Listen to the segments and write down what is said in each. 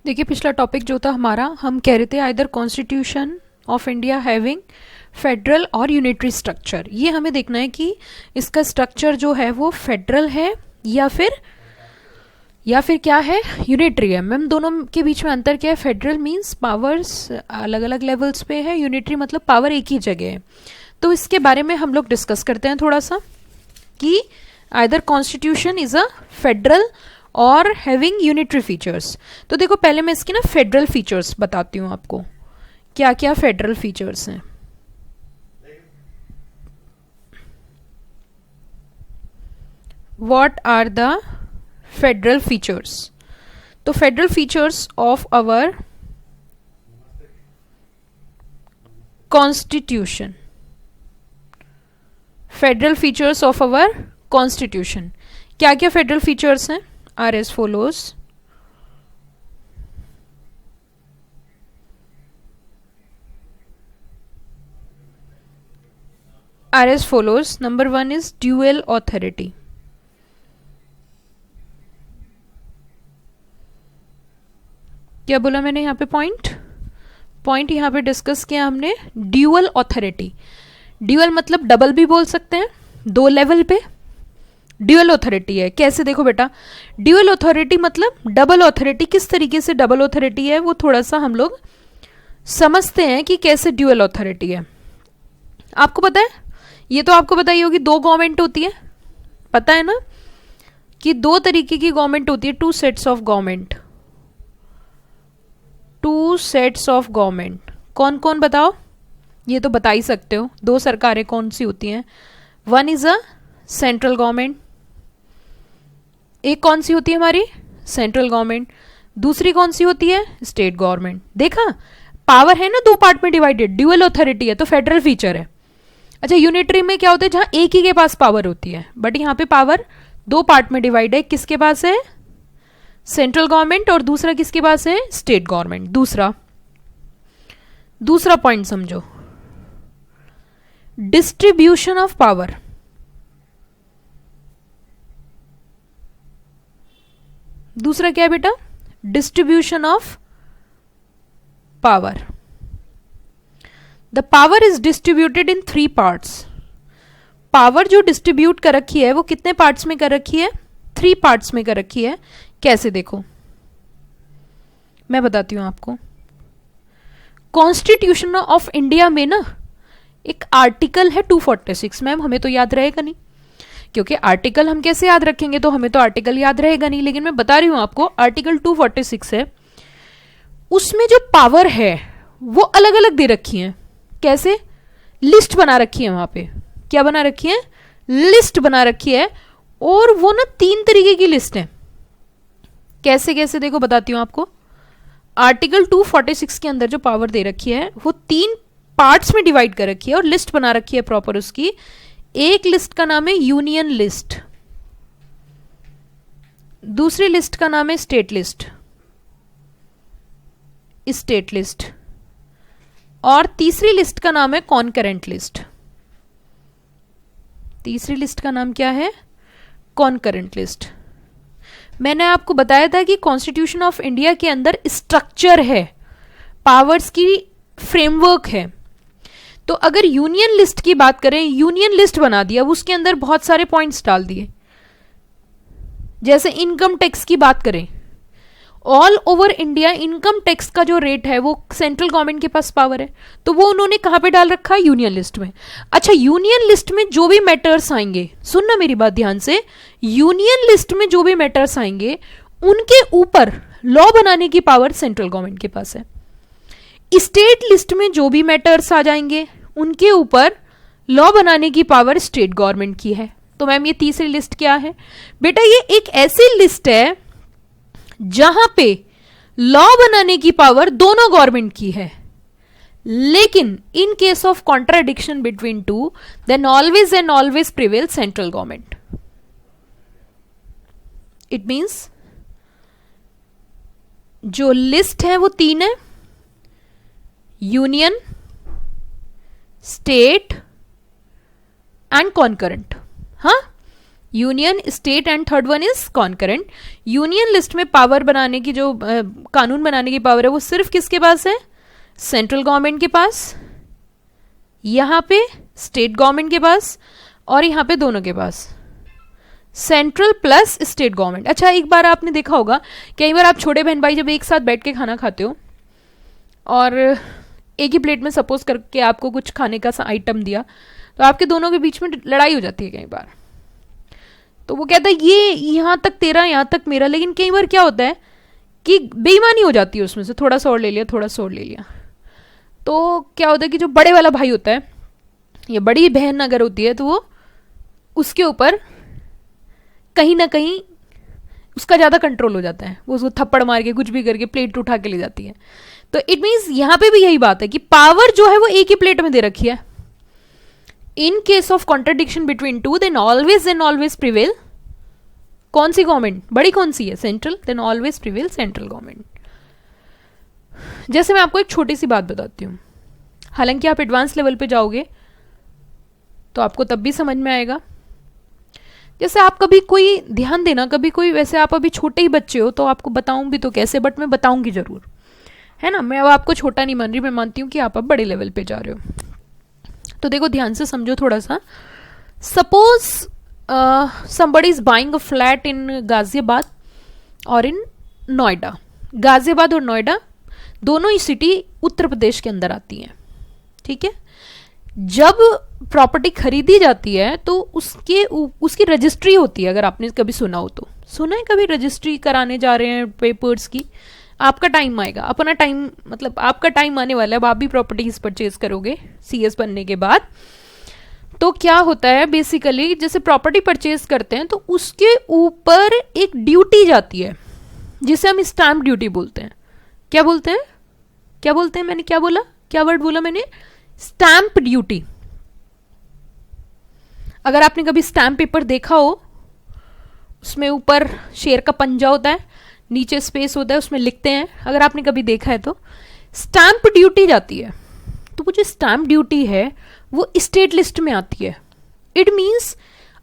देखिए, पिछला टॉपिक जो था हमारा, हम कह रहे थे either constitution of India having federal और यूनिटरी स्ट्रक्चर। ये हमें देखना है कि इसका स्ट्रक्चर जो है वो फेडरल है या फिर क्या है, यूनिटरी है। मैम दोनों के बीच में अंतर क्या है? फेडरल मींस पावर्स अलग अलग लेवल्स पे है, यूनिटरी मतलब पावर एक ही जगह है। तो इसके बारे में हम लोग डिस्कस करते हैं थोड़ा सा कि either constitution is a federal और हैविंग यूनिटरी फीचर्स। तो देखो, पहले मैं इसकी ना फेडरल फीचर्स बताती हूँ आपको, क्या क्या फेडरल फीचर्स हैं। What are the federal features? तो federal features of our constitution, federal features of our constitution, क्या क्या फेडरल फीचर्स हैं? Are as follows. Are as follows. Number 1 is dual authority. क्या बोला मैंने यहाँ पे? पॉइंट यहाँ पे डिस्कस किया हमने, ड्यूअल ऑथोरिटी। ड्यूअल मतलब डबल भी बोल सकते हैं, दो लेवल पे ड्यूअल ऑथोरिटी है। कैसे? देखो बेटा, ड्यूअल ऑथोरिटी मतलब डबल ऑथोरिटी। किस तरीके से डबल ऑथोरिटी है वो थोड़ा सा हम लोग समझते हैं कि कैसे ड्यूअल ऑथोरिटी है। आपको पता है, ये तो आपको पता ही होगी, दो गवर्नमेंट होती है, पता है ना कि दो तरीके की गवर्नमेंट होती है, two sets of government. Two sets of government कौन कौन बताओ? ये तो बता ही सकते हो, दो सरकारें कौन सी होती हैं? One is a central government, एक कौन सी होती है हमारी? Central government. दूसरी कौन सी होती है? State government. देखा, पावर है ना दो पार्ट में डिवाइडेड, ड्यूअल ऑथोरिटी है तो फेडरल फीचर है। अच्छा, यूनिटरी में क्या होता है? जहां एक ही के पास पावर होती है, बट यहां पे पावर दो पार्ट में डिवाइड है। किसके पास है? सेंट्रल गवर्नमेंट, और दूसरा किसके पास है? State government. दूसरा पॉइंट समझो, डिस्ट्रीब्यूशन ऑफ पावर। दूसरा क्या है बेटा? Distribution of power. The power is distributed in 3 parts. Power जो डिस्ट्रीब्यूट कर रखी है वो कितने पार्ट्स में कर रखी है? 3 पार्ट्स में कर रखी है। कैसे? देखो, मैं बताती हूं आपको। कॉन्स्टिट्यूशन ऑफ इंडिया में ना एक आर्टिकल है 246। मैम हमें तो याद रहेगा नहीं, क्योंकि आर्टिकल हम कैसे याद रखेंगे, तो हमें तो आर्टिकल याद रहेगा नहीं। लेकिन मैं बता रही हूं आपको, आर्टिकल 246 है, उसमें जो पावर है वो अलग अलग दे रखी है। कैसे? लिस्ट बना रखी है वहां पे। क्या बना रखी है? लिस्ट बना रखी है, और वो ना 3 तरीके की लिस्ट है। कैसे कैसे? देखो बताती हूं आपको। आर्टिकल 246 के अंदर जो पावर दे रखी है वो 3 पार्ट्स में डिवाइड कर रखी है और लिस्ट बना रखी है प्रॉपर उसकी। एक लिस्ट का नाम है यूनियन लिस्ट, दूसरी लिस्ट का नाम है स्टेट लिस्ट, और तीसरी लिस्ट का नाम है कॉन्करेंट लिस्ट। तीसरी लिस्ट का नाम क्या है? Concurrent list. मैंने आपको बताया था कि कॉन्स्टिट्यूशन ऑफ इंडिया के अंदर स्ट्रक्चर है, पावर्स की फ्रेमवर्क है। तो अगर यूनियन लिस्ट की बात करें, यूनियन लिस्ट बना दिया, उसके अंदर बहुत सारे पॉइंट्स डाल दिए। जैसे इनकम टैक्स की बात करें, all over India income tax का जो रेट है वो सेंट्रल गवर्नमेंट के पास पावर है, तो वो उन्होंने कहां पे डाल रखा है? यूनियन लिस्ट में। अच्छा, यूनियन लिस्ट में जो भी मैटर्स आएंगे, सुनना मेरी बात ध्यान से, यूनियन लिस्ट में जो भी मैटर्स आएंगे उनके ऊपर लॉ बनाने की पावर सेंट्रल गवर्नमेंट के पास है। स्टेट लिस्ट में जो भी मैटर्स आ जाएंगे उनके ऊपर लॉ बनाने की पावर स्टेट गवर्नमेंट की है। तो मैम ये तीसरी लिस्ट क्या है? बेटा ये एक ऐसी लिस्ट है जहां पे लॉ बनाने की पावर दोनों गवर्नमेंट की है, लेकिन in case of contradiction between two, then always and always prevail central government. It means जो लिस्ट है वो 3 है, यूनियन, स्टेट एंड कॉन्करेंट। हाँ, union, state and third one is concurrent. Union list में पावर बनाने की जो कानून बनाने की पावर है वो सिर्फ किसके पास है? सेंट्रल गवर्नमेंट के पास, यहां पे स्टेट गवर्नमेंट के पास, और यहां पे दोनों के पास, सेंट्रल प्लस स्टेट गवर्नमेंट। अच्छा, एक बार आपने देखा होगा, कई बार आप छोटे बहन भाई जब एक साथ बैठ के खाना खाते हो और एक ही प्लेट में सपोज करके आपको कुछ खाने का सा आइटम दिया, तो आपके दोनों के बीच में लड़ाई हो जाती है कई बार। तो वो कहता है ये यहां तक तेरा, यहां तक मेरा, लेकिन कई बार क्या होता है कि बेईमानी हो जाती है उसमें से, थोड़ा सा और ले लिया, थोड़ा सा और ले लिया। तो क्या होता है कि जो बड़े वाला भाई होता है या बड़ी बहन अगर होती है तो वो उसके ऊपर कहीं ना कहीं उसका ज्यादा कंट्रोल हो जाता है, वो उसको थप्पड़ मार के कुछ भी करके प्लेट उठा के ले जाती है। तो इट मीन्स यहां पे भी यही बात है कि पावर जो है वो एक ही प्लेट में दे रखी है। In case of contradiction between two then always prevail कौन सी गवर्नमेंट? बड़ी कौन सी है? Central. Then always prevail central government. जैसे मैं आपको एक छोटी सी बात बताती हूं, हालांकि आप एडवांस लेवल पे जाओगे तो आपको तब भी समझ में आएगा। जैसे आप कभी कोई ध्यान देना, कभी कोई, वैसे आप अभी छोटे ही बच्चे हो तो आपको बताऊं भी तो कैसे, बट मैं बताऊंगी जरूर, है ना। मैं अब आपको छोटा नहीं मान रही, मैं मानती हूं कि आप अब बड़े लेवल पे जा रहे हो। तो देखो ध्यान से समझो थोड़ा सा। Suppose somebody is buying a flat in Ghaziabad और इन नोएडा। गाजियाबाद और नोएडा दोनों ही सिटी उत्तर प्रदेश के अंदर आती हैं, ठीक है। जब प्रॉपर्टी खरीदी जाती है तो उसकी रजिस्ट्री होती है। अगर आपने कभी सुना हो तो, सुना है कभी रजिस्ट्री कराने जा रहे हैं पेपर्स की? आपका टाइम आएगा, अपना टाइम, मतलब आपका टाइम आने वाला है, अब आप भी प्रॉपर्टीज परचेज करोगे सीएस बनने के बाद। तो क्या होता है बेसिकली, जैसे प्रॉपर्टी परचेज करते हैं तो उसके ऊपर एक ड्यूटी जाती है जिसे हम स्टैंप ड्यूटी बोलते हैं। क्या बोलते हैं? क्या बोलते हैं? मैंने क्या बोला? क्या वर्ड बोला मैंने? Stamp duty. अगर आपने कभी स्टैंप पेपर देखा हो, उसमें ऊपर शेर का पंजा होता है, नीचे स्पेस होता है, उसमें लिखते हैं, अगर आपने कभी देखा है तो स्टैंप ड्यूटी जाती है। तो वो जो स्टैंप ड्यूटी है वो स्टेट लिस्ट में आती है। इट मीन्स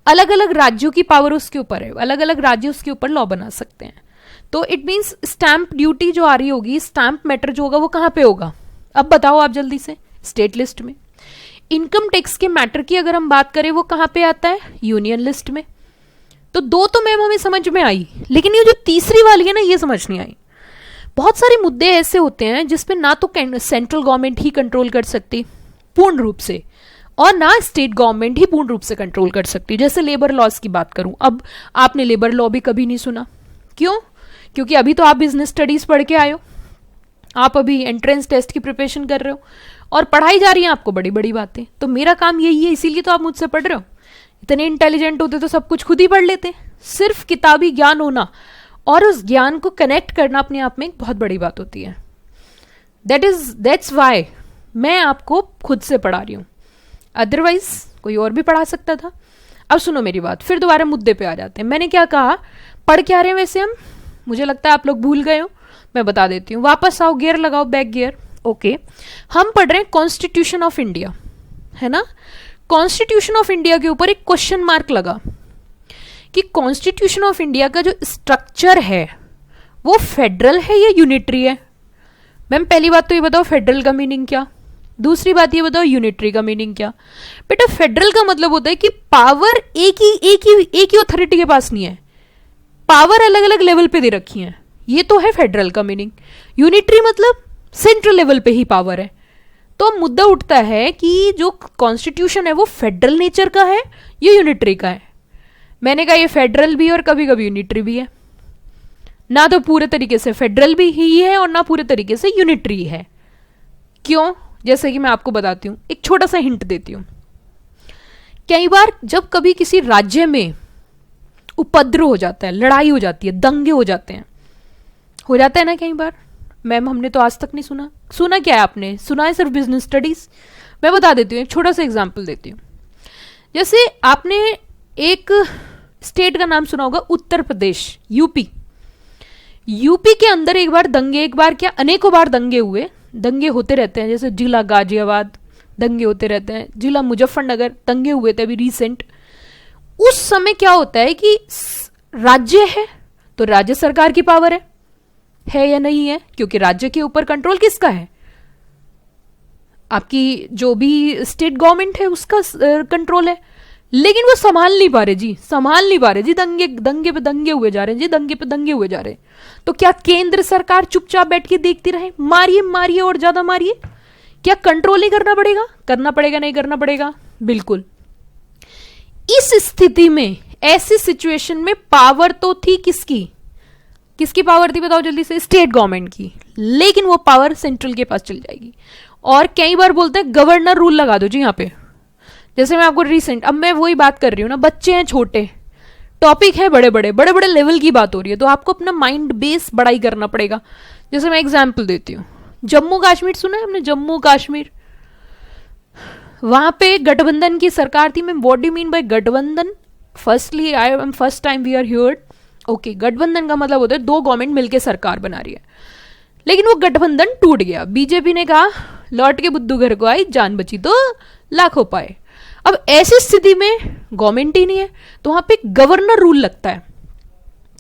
अलग अलग राज्यों की पावर उसके ऊपर है, अलग अलग राज्य उसके ऊपर लॉ बना सकते हैं। तो इट मीन्स स्टैंप ड्यूटी जो आ रही होगी, स्टैंप मैटर जो होगा वो कहां पे होगा? अब बताओ आप जल्दी से। स्टेट लिस्ट में। इनकम टैक्स के मैटर की अगर हम बात करें वो कहां पे आता है? यूनियन लिस्ट में। तो दो तो मैम हमें समझ में आई, लेकिन ये जो तीसरी वाली है ना, ये समझ नहीं आई। बहुत सारे मुद्दे ऐसे होते हैं जिसपे ना तो सेंट्रल गवर्नमेंट ही कंट्रोल कर सकती पूर्ण रूप से, और ना स्टेट गवर्नमेंट ही पूर्ण रूप से कंट्रोल कर सकती। जैसे लेबर लॉज की बात करूं, अब आपने लेबर लॉ भी कभी नहीं सुना। क्यों? क्योंकि अभी तो आप बिजनेस स्टडीज पढ़ के आए हो, आप अभी एंट्रेंस टेस्ट की प्रिपरेशन कर रहे हो और पढ़ाई जा रही है आपको बड़ी बड़ी बातें। तो मेरा काम यही है, इसीलिए तो आप मुझसे पढ़ रहे हो। इतने इंटेलिजेंट होते तो सब कुछ खुद ही पढ़ लेते। सिर्फ किताबी ज्ञान होना और उस ज्ञान को कनेक्ट करना अपने आप में एक बहुत बड़ी बात होती है। दैट्स वाई मैं आपको खुद से पढ़ा रही हूं, अदरवाइज कोई और भी पढ़ा सकता था। अब सुनो मेरी बात, फिर दोबारा मुद्दे पे आ जाते हैं। मैंने क्या कहा, पढ़ क्या रहे हैं वैसे हम? मुझे लगता है आप लोग भूल गए हो, मैं बता देती हूँ। वापस आओ, गियर लगाओ, बैक गियर। ओके, हम पढ़ रहे हैं कॉन्स्टिट्यूशन ऑफ इंडिया, है ना। कॉन्स्टिट्यूशन ऑफ इंडिया के ऊपर एक क्वेश्चन मार्क लगा कि कॉन्स्टिट्यूशन ऑफ इंडिया का जो स्ट्रक्चर है वो फेडरल है या यूनिटरी है। मैम पहली बात तो ये बताओ फेडरल का मीनिंग क्या, दूसरी बात ये बताओ यूनिटरी का मीनिंग क्या। बेटा फेडरल का मतलब होता है कि पावर एक ही अथॉरिटी के पास नहीं है, पावर अलग अलग लेवल पे दे रखी है, ये तो है फेडरल का मीनिंग। यूनिटरी मतलब सेंट्रल लेवल पे ही पावर है। तो मुद्दा उठता है कि जो कॉन्स्टिट्यूशन है वो फेडरल नेचर का है या यूनिटरी का है। मैंने कहा ये फेडरल भी और कभी कभी यूनिटरी भी है, ना तो पूरे तरीके से फेडरल भी ही है और ना पूरे तरीके से यूनिटरी है। क्यों? जैसे कि मैं आपको बताती हूं, एक छोटा सा हिंट देती हूं। कई बार जब कभी किसी राज्य में उपद्रव हो जाता है, लड़ाई हो जाती है, दंगे हो जाते हैं, हो जाता है ना कई बार। मैम हमने तो आज तक नहीं सुना। सुना क्या है आपने? सुना है सिर्फ बिजनेस स्टडीज। मैं बता देती हूँ, एक छोटा सा एग्जाम्पल देती हूँ। जैसे आपने एक स्टेट का नाम सुना होगा, उत्तर प्रदेश, यूपी। यूपी के अंदर एक बार क्या अनेकों बार दंगे हुए, दंगे होते रहते हैं। जैसे जिला गाजियाबाद दंगे होते रहते हैं, जिला मुजफ्फरनगर दंगे हुए थे अभी रिसेंट। उस समय क्या होता है कि राज्य है तो राज्य सरकार की पावर है या नहीं है, क्योंकि राज्य के ऊपर कंट्रोल किसका है, आपकी जो भी स्टेट गवर्नमेंट है उसका कंट्रोल है। लेकिन वो संभाल नहीं पा रहे जी, संभाल नहीं पा रहे जी, दंगे दंगे पे दंगे हुए जा रहे हैं जी, दंगे पे दंगे हुए जा रहे हैं। तो क्या केंद्र सरकार चुपचाप बैठ के देखती रहे, मारिए मारिए और ज्यादा मारिए? क्या कंट्रोल नहीं करना पड़ेगा? करना पड़ेगा, नहीं करना पड़ेगा? बिल्कुल। इस स्थिति में, ऐसी सिचुएशन में पावर तो थी किसकी, किसकी पावर थी बताओ जल्दी से? स्टेट गवर्नमेंट की। लेकिन वो पावर सेंट्रल के पास चल जाएगी। और कई बार बोलते हैं गवर्नर रूल लगा दो जी यहाँ पे। जैसे मैं आपको रिसेंट, अब मैं वही बात कर रही हूँ ना, बच्चे हैं छोटे, टॉपिक है बड़े बड़े लेवल की बात हो रही है, तो आपको अपना माइंड बेस बड़ा ही करना पड़ेगा। जैसे मैं एग्जाम्पल देती हूँ, जम्मू कश्मीर सुना है हमने? जम्मू कश्मीर, वहां पे गठबंधन की सरकार थी। मैं व्हाट डू मीन बाय गठबंधन? Firstly I am first time we are heard. Okay, गठबंधन का मतलब होता है दो गवर्नमेंट मिलकर सरकार बना रही है। लेकिन वो गठबंधन टूट गया। बीजेपी ने कहा लौट के बुद्धू घर को आई, जान बची तो लाखों पाए। अब ऐसी स्थिति में गवर्नमेंट ही नहीं है, तो वहां पे गवर्नर रूल लगता है।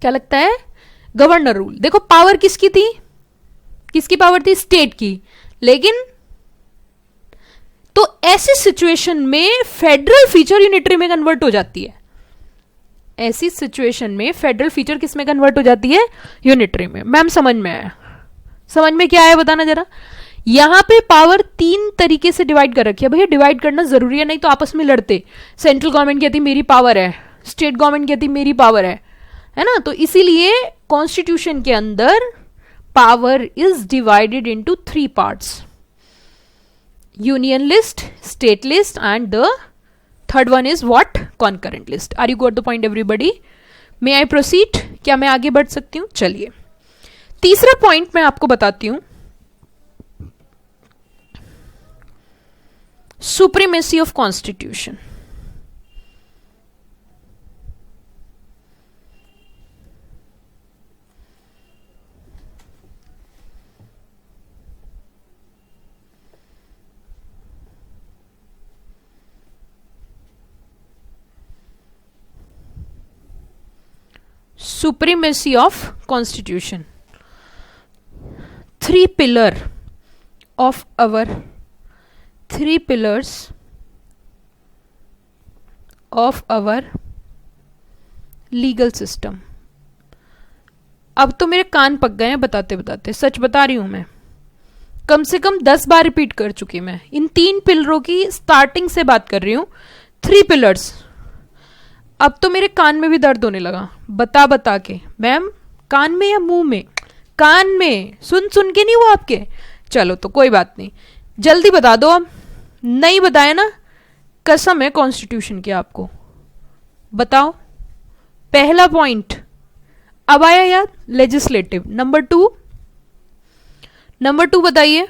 क्या लगता है? Governor rule. देखो पावर किसकी थी, किसकी पावर थी? स्टेट की। लेकिन तो ऐसी सिचुएशन में फेडरल फीचर यूनिटरी में कन्वर्ट हो जाती है। ऐसी सिचुएशन में फेडरल फीचर किस में कन्वर्ट हो जाती है? यूनिटरी में। मैम समझ में आया? समझ में क्या आया बताना जरा। यहां पे पावर तीन तरीके से डिवाइड कर रखी है। भैया डिवाइड करना जरूरी है, नहीं तो आपस में लड़ते। सेंट्रल गवर्नमेंट कहती मेरी पावर है, स्टेट गवर्नमेंट कहती मेरी पावर है ना? तो इसीलिए कॉन्स्टिट्यूशन के अंदर power is divided into 3 parts: union list, state list and the third one is what? Concurrent list. Are you got the point everybody? May I proceed? क्या मैं आगे बढ़ सकती हूं? चलिए, तीसरा पॉइंट मैं आपको बताती हूं, supremacy of constitution. supremacy of constitution. Three pillars of our legal system. अब तो मेरे कान पक गए हैं बताते बताते, सच बता रही हूं मैं। कम से कम 10 बार रिपीट कर चुकी मैं। इन 3 पिलरों की स्टार्टिंग से बात कर रही हूं। 3 पिलर्स। अब तो मेरे कान में भी दर्द होने लगा बता बता के। मैम कान में या मुंह में? कान में। सुन सुन के नहीं हुआ आपके? चलो तो कोई बात नहीं, जल्दी बता दो। अब नहीं बताया ना, कसम है कॉन्स्टिट्यूशन की आपको। बताओ। पहला पॉइंट अब आया याद, लेजिस्लेटिव। नंबर 2 बताइए,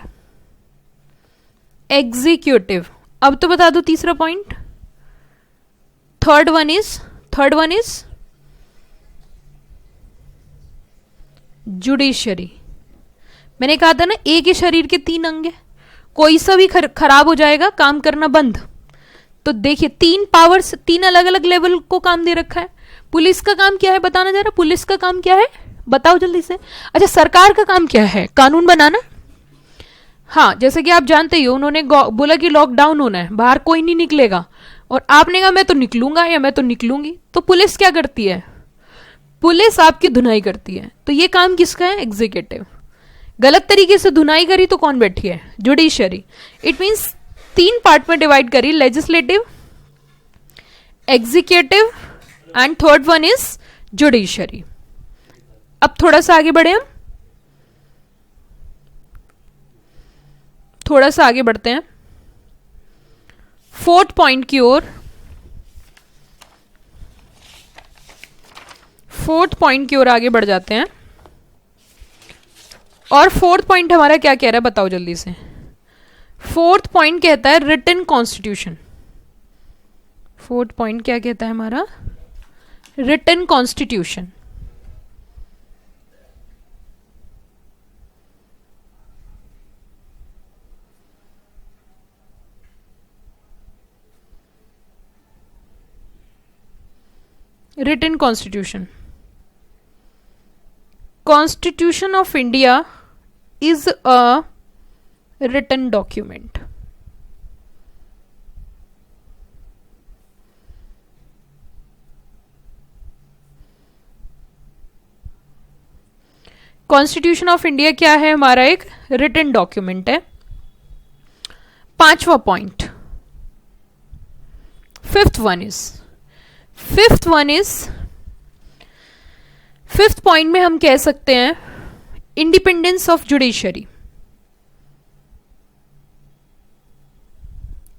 एग्जीक्यूटिव। अब तो बता दो तीसरा point. Third one is judiciary. मैंने कहा था ना, एक ही शरीर के 3 अंग है, कोई सा भी खराब हो जाएगा काम करना बंद। तो देखिए 3 पावर्स, 3 अलग अलग लेवल को काम दे रखा है। पुलिस का काम क्या है बताना जरा, पुलिस का काम क्या है बताओ जल्दी से। अच्छा, सरकार का काम क्या है? कानून बनाना। हाँ, जैसे कि आप जानते ही हो, उन्होंने बोला कि लॉकडाउन होना है, बाहर कोई नहीं निकलेगा, और आपने कहा मैं तो निकलूंगा या मैं तो निकलूंगी। तो पुलिस क्या करती है? पुलिस आपकी धुनाई करती है। तो ये काम किसका है? एग्जीक्यूटिव। गलत तरीके से धुनाई करी तो कौन बैठी है? जुडिशरी। इट मीन्स 3 पार्ट में डिवाइड करी, legislative, executive and third one is judiciary. अब थोड़ा सा आगे बढ़े, हम थोड़ा सा आगे बढ़ते हैं 4th पॉइंट की ओर। 4th पॉइंट की ओर आगे बढ़ जाते हैं। और 4th पॉइंट हमारा क्या कह रहा है बताओ जल्दी से। 4th पॉइंट कहता है रिटन कॉन्स्टिट्यूशन। 4th पॉइंट क्या कहता है हमारा? Written constitution. written constitution. Constitution of India is a written document. Constitution of India क्या है? हमारा एक रिटन डॉक्यूमेंट है. पांचवा पॉइंट, फिफ्थ पॉइंट में हम कह सकते हैं independence of judiciary.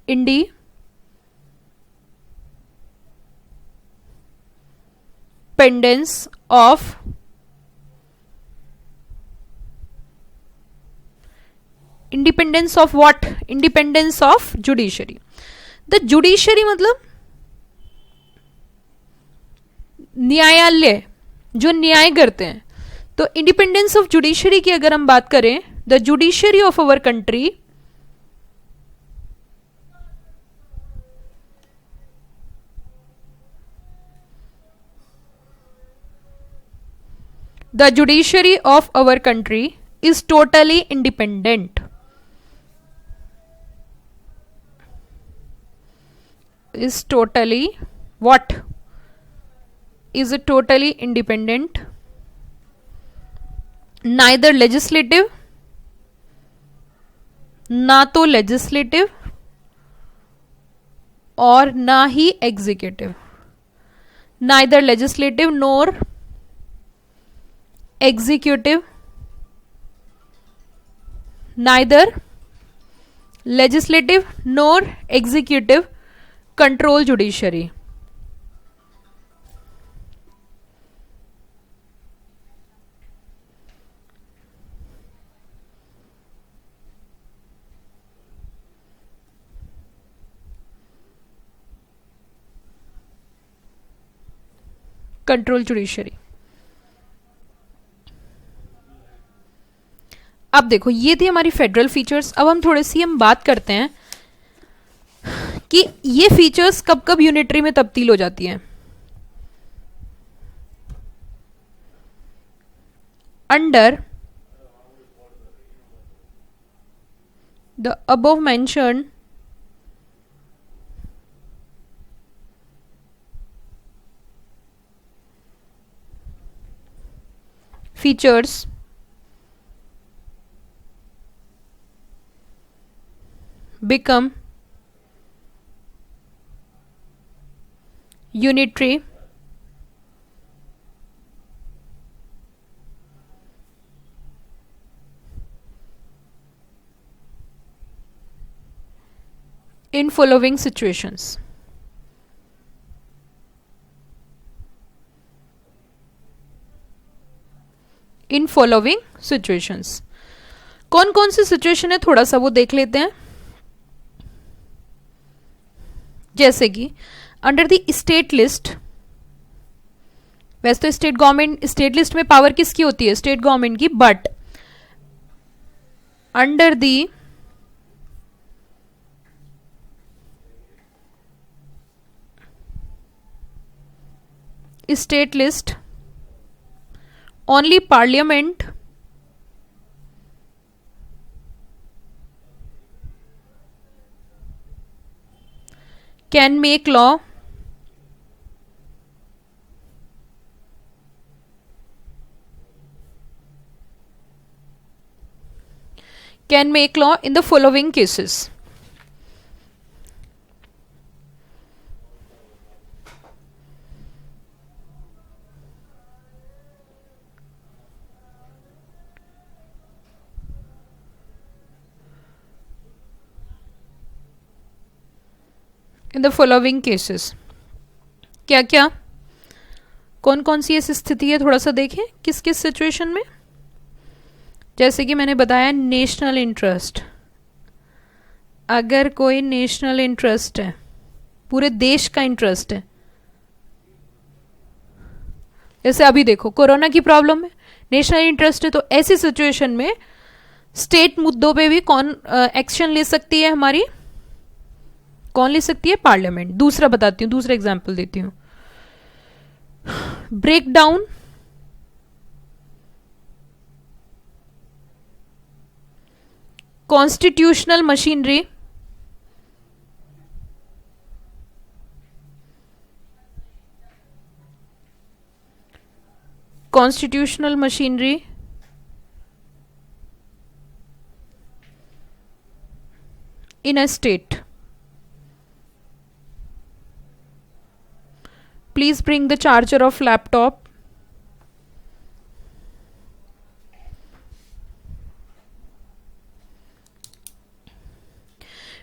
Independence of independence of what? Independence of judiciary. The judiciary मतलब न्यायालय, जो न्याय करते हैं. तो इंडिपेंडेंस ऑफ जुडिशरी की अगर हम बात करें, the judiciary of our country is totally independent. Is totally what? Is totally independent. Neither legislative, ना तो legislative और ना ही executive. Neither legislative nor executive. Neither legislative nor executive control judiciary. Control judiciary. अब देखो, ये थी हमारी फेडरल फीचर्स. अब हम थोड़ी सी बात करते हैं कि ये फीचर्स कब कब यूनिटरी में तब्दील हो जाती हैं. Under the above mentioned features become unitary in following situations. In following situations. कौन कौन सी सिचुएशन है थोड़ा सा वो देख लेते हैं. जैसे कि अंडर द स्टेट लिस्ट, वैसे तो स्टेट गवर्नमेंट, स्टेट लिस्ट में पावर किसकी होती है? स्टेट गवर्नमेंट की. But under the state list only parliament can make law. Can make law in the following cases. In the following cases. क्या क्या, कौन कौन सी ऐसी स्थिति है थोड़ा सा देखें किस किस सिचुएशन में. जैसे कि मैंने बताया नेशनल इंटरेस्ट. अगर कोई नेशनल इंटरेस्ट है, पूरे देश का इंटरेस्ट है, जैसे अभी देखो कोरोना की प्रॉब्लम है, नेशनल इंटरेस्ट है, तो ऐसी सिचुएशन में स्टेट मुद्दों पे भी कौन एक्शन ले सकती है हमारी? कौन ले सकती है? पार्लियामेंट. दूसरा बताती हूँ, दूसरा एग्जाम्पल देती हूँ. Break down constitutional machinery constitutional machinery in a state. Please bring the charger of laptop.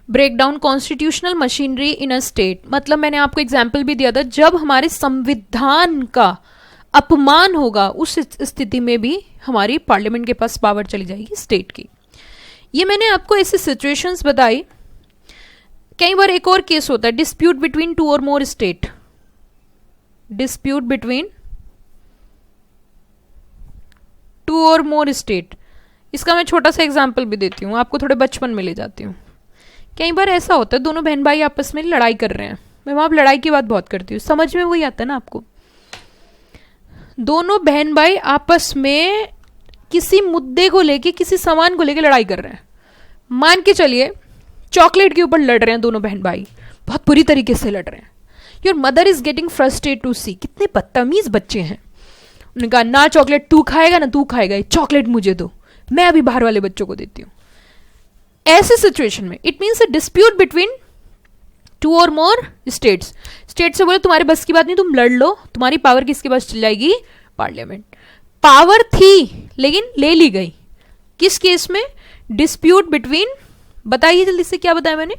Break down constitutional machinery in a state, मतलब मैंने आपको एग्जाम्पल भी दिया था, जब हमारे संविधान का अपमान होगा उस स्थिति में भी हमारी पार्लियामेंट के पास पावर चली जाएगी स्टेट की। ये मैंने आपको ऐसे सिचुएशंस बताई। कई बार एक और केस होता है, डिस्प्यूट बिटवीन टू और more state, dispute between two और मोर स्टेट। इसका मैं छोटा सा एग्जांपल भी देती हूँ, आपको थोड़े बचपन में ले जाती हूँ। कई बार ऐसा होता है दोनों बहन भाई आपस में लड़ाई कर रहे हैं, मैं वहां लड़ाई की बात बहुत करती हूँ, समझ में वही आता है ना आपको। दोनों बहन भाई आपस में किसी मुद्दे को लेके, किसी सामान को लेके लड़ाई कर रहे हैं। मान के चलिए चॉकलेट के ऊपर लड़ रहे हैं दोनों बहन भाई, बहुत बुरी तरीके से लड़ रहे हैं। Your mother is getting frustrated to see, कितने बदतमीज बच्चे हैं। उन्होंने कहा ना चॉकलेट तू खाएगा ना तू खाएगा, चॉकलेट मुझे दो, मैं अभी बाहर वाले बच्चों को देती हूँ। ऐसे सिचुएशन में it means a dispute between two और मोर स्टेट्स। स्टेट से बोले तुम्हारे बस की बात नहीं, तुम लड़ लो, तुम्हारी पावर किसके पास चल जाएगी, पार्लियामेंट। पावर थी लेकिन ले ली गई, किस केस में, डिस्प्यूट बिटवीन, बताइए जल्दी से क्या बताया मैंने,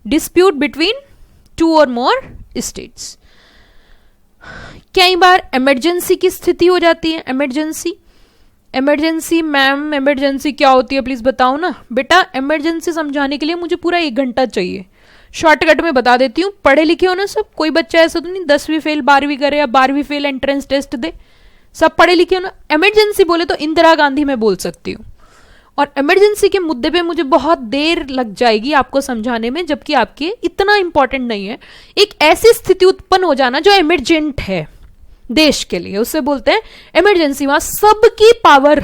डिस्प्यूट बिटवीन टू और मोर स्टेट्स। कई बार इमरजेंसी की स्थिति हो जाती है, इमरजेंसी। इमरजेंसी मैम, इमरजेंसी क्या होती है प्लीज बताओ ना। बेटा इमरजेंसी समझाने के लिए मुझे पूरा 1 घंटा चाहिए, शॉर्टकट में बता देती हूँ। पढ़े लिखे हो ना सब, कोई बच्चा ऐसा तो नहीं 10वीं फेल 12वीं करे या 12वीं फेल एंट्रेंस टेस्ट दे, सब पढ़े लिखे हो ना। इमरजेंसी बोले तो इंदिरा गांधी मैं बोल सकती हूँ, और इमरजेंसी के मुद्दे पे मुझे बहुत देर लग जाएगी आपको समझाने में, जबकि आपके इतना इंपॉर्टेंट नहीं है। एक ऐसी स्थिति उत्पन्न हो जाना जो इमरजेंट है देश के लिए, उससे बोलते हैं इमरजेंसी। वहां सबकी पावर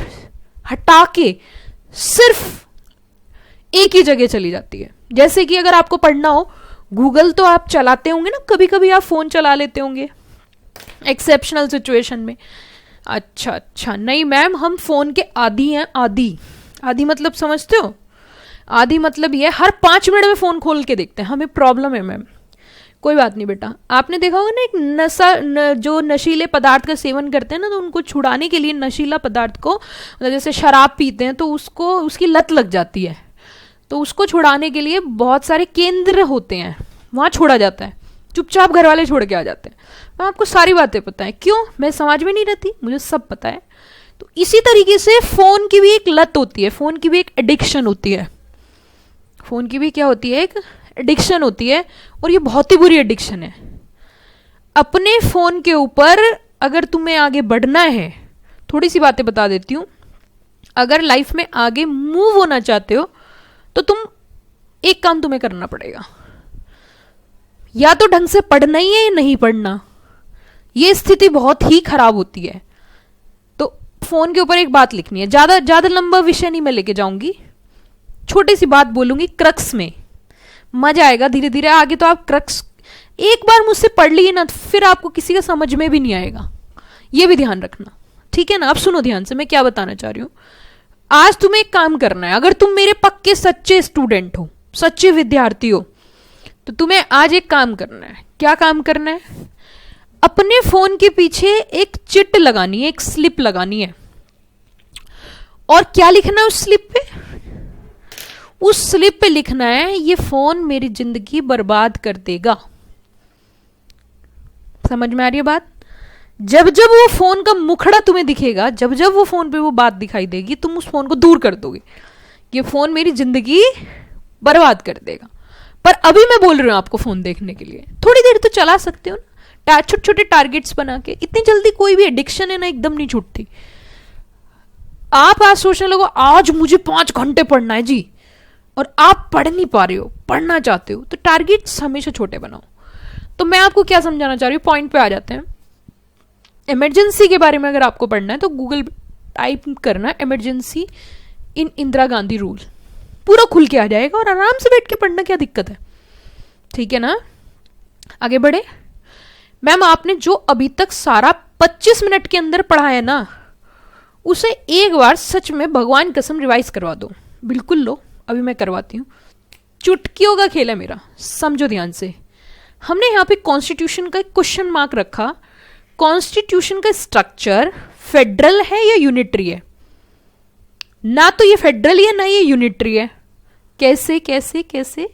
हटा के सिर्फ एक ही जगह चली जाती है। जैसे कि अगर आपको पढ़ना हो, गूगल तो आप चलाते होंगे ना, कभी कभी आप फोन चला लेते होंगे एक्सेप्शनल सिचुएशन में। अच्छा नहीं मैम, हम फोन के आदी हैं। आदी आदि मतलब समझते हो, आदि मतलब ये हर 5 मिनट में फोन खोल के देखते हैं, हमें प्रॉब्लम है मैम। कोई बात नहीं बेटा, आपने देखा होगा ना एक जो नशीले पदार्थ का सेवन करते हैं ना, तो उनको छुड़ाने के लिए नशीला पदार्थ को, मतलब जैसे शराब पीते हैं तो उसको उसकी लत लग जाती है, तो उसको छुड़ाने के लिए बहुत सारे केंद्र होते हैं, वहाँ छोड़ा जाता है। चुपचाप घर वाले छोड़ के आ जाते हैं। मैं आपको सारी बातें पता है, क्यों, मैं समाज में नहीं रहती, मुझे सब पता है। तो इसी तरीके से फोन की भी एक लत होती है, फोन की भी एक एडिक्शन होती है। फोन की भी क्या होती है, एक एडिक्शन होती है, और ये बहुत ही बुरी एडिक्शन है। अपने फोन के ऊपर अगर तुम्हें आगे बढ़ना है, थोड़ी सी बातें बता देती हूँ, अगर लाइफ में आगे मूव होना चाहते हो तो तुम एक काम तुम्हें करना पड़ेगा, या तो ढंग से पढ़ना ही है या नहीं पढ़ना। ये स्थिति बहुत ही खराब होती है। तो फोन के ऊपर एक बात लिखनी है, ज्यादा लंबा विषय नहीं मैं लेके जाऊंगी, छोटी सी बात बोलूंगी क्रक्स में, मजा आएगा धीरे धीरे आगे। तो आप क्रक्स एक बार मुझसे पढ़ लिए ना, फिर आपको किसी का समझ में भी नहीं आएगा, ये भी ध्यान रखना, ठीक है ना। अब सुनो ध्यान से मैं क्या बताना चाह रही हूं। आज तुम्हें एक काम करना है, अगर तुम मेरे पक्के सच्चे स्टूडेंट हो, सच्चे विद्यार्थी हो, तो तुम्हें आज एक काम करना है। क्या काम करना है, अपने फोन के पीछे एक चिट लगानी है, एक स्लिप लगानी है। और क्या लिखना है उस स्लिप पे, उस स्लिप पे लिखना है ये फोन मेरी जिंदगी बर्बाद कर देगा। समझ में आ रही है बात। जब जब वो फोन का मुखड़ा तुम्हें दिखेगा, जब जब वो फोन पे वो बात दिखाई देगी, तुम उस फोन को दूर कर दोगे, ये फोन मेरी जिंदगी बर्बाद कर देगा। पर अभी मैं बोल रही हूं आपको फोन देखने के लिए, थोड़ी देर तो चला सकते हो ना, छोटे छोटे टारगेट्स बना के। इतनी जल्दी कोई भी एडिक्शन है ना एकदम नहीं छूटती। आप आज सोचने लगो आज मुझे 5 घंटे पढ़ना है जी, और आप पढ़ नहीं पा रहे हो, पढ़ना चाहते हो, तो टारगेट्स हमेशा छोटे बनाओ। तो मैं आपको क्या समझाना चाह रही हूँ, पॉइंट पे आ जाते हैं। इमरजेंसी के बारे में अगर आपको पढ़ना है तो गूगल टाइप करना emergency in Indira Gandhi rule, पूरा खुल के आ जाएगा और आराम से बैठ के पढ़ना, क्या दिक्कत है। ठीक है ना, आगे बढ़े। मैम आपने जो अभी तक सारा 25 मिनट के अंदर पढ़ा है ना, उसे एक बार सच में भगवान कसम रिवाइज करवा दो। बिल्कुल लो, अभी मैं करवाती हूँ। चुटकियों का खेल है मेरा, समझो ध्यान से। हमने यहाँ पे कॉन्स्टिट्यूशन का एक क्वेश्चन मार्क रखा, कॉन्स्टिट्यूशन का स्ट्रक्चर फेडरल है या यूनिटरी है? ना तो ये फेडरल है ना ये यूनिटरी है। कैसे कैसे कैसे?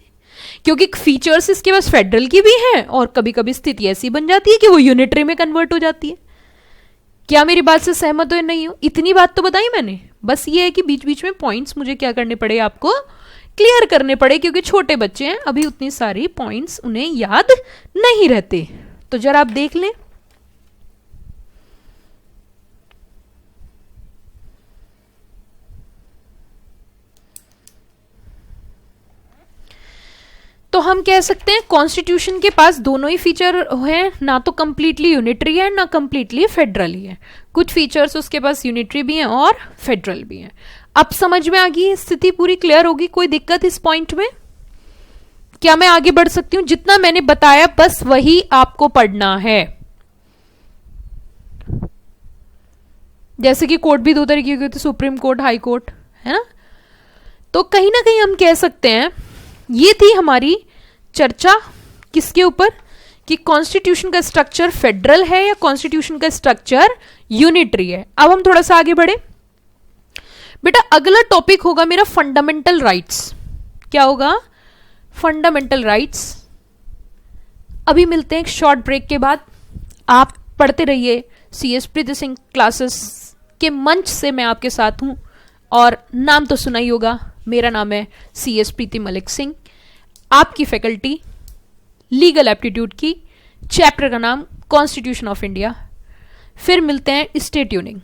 क्योंकि फीचर्स इसके पास फेडरल की भी हैं और कभी कभी स्थिति ऐसी बन जाती है कि वो यूनिटरी में कन्वर्ट हो जाती है। क्या मेरी बात से सहमत हो या नहीं हो? इतनी बात तो बताई मैंने, बस ये है कि बीच बीच में पॉइंट्स मुझे क्या करने पड़े, आपको क्लियर करने पड़े, क्योंकि छोटे बच्चे हैं, अभी उतनी सारी पॉइंट्स उन्हें याद नहीं रहते। तो जरा आप देख लें। तो हम कह सकते हैं कॉन्स्टिट्यूशन के पास दोनों ही फीचर हैं, ना तो कंप्लीटली यूनिटरी है ना कंप्लीटली फेडरल ही है। कुछ फीचर्स उसके पास यूनिटरी भी हैं और फेडरल भी हैं। अब समझ में आ गई, स्थिति पूरी क्लियर होगी? कोई दिक्कत इस पॉइंट में? क्या मैं आगे बढ़ सकती हूं? जितना मैंने बताया बस वही आपको पढ़ना है। जैसे कि कोर्ट भी दो तरीके के होते, सुप्रीम कोर्ट, हाई कोर्ट, है ना। तो कहीं ना कहीं हम कह सकते हैं ये थी हमारी चर्चा किसके ऊपर, कि कॉन्स्टिट्यूशन का स्ट्रक्चर फेडरल है या कॉन्स्टिट्यूशन का स्ट्रक्चर यूनिटरी है। अब हम थोड़ा सा आगे बढ़े। बेटा अगला टॉपिक होगा मेरा फंडामेंटल राइट्स। क्या होगा? Fundamental rights. अभी मिलते हैं एक शॉर्ट ब्रेक के बाद। आप पढ़ते रहिए CS प्रीति सिंह क्लासेस के मंच से, मैं आपके साथ हूं और नाम तो सुना ही होगा, मेरा नाम है CS प्रीति मलिक सिंह, आपकी फैकल्टी लीगल एप्टीट्यूड की, चैप्टर का नाम कॉन्स्टिट्यूशन ऑफ इंडिया। फिर मिलते हैं, स्टे ट्यूनिंग।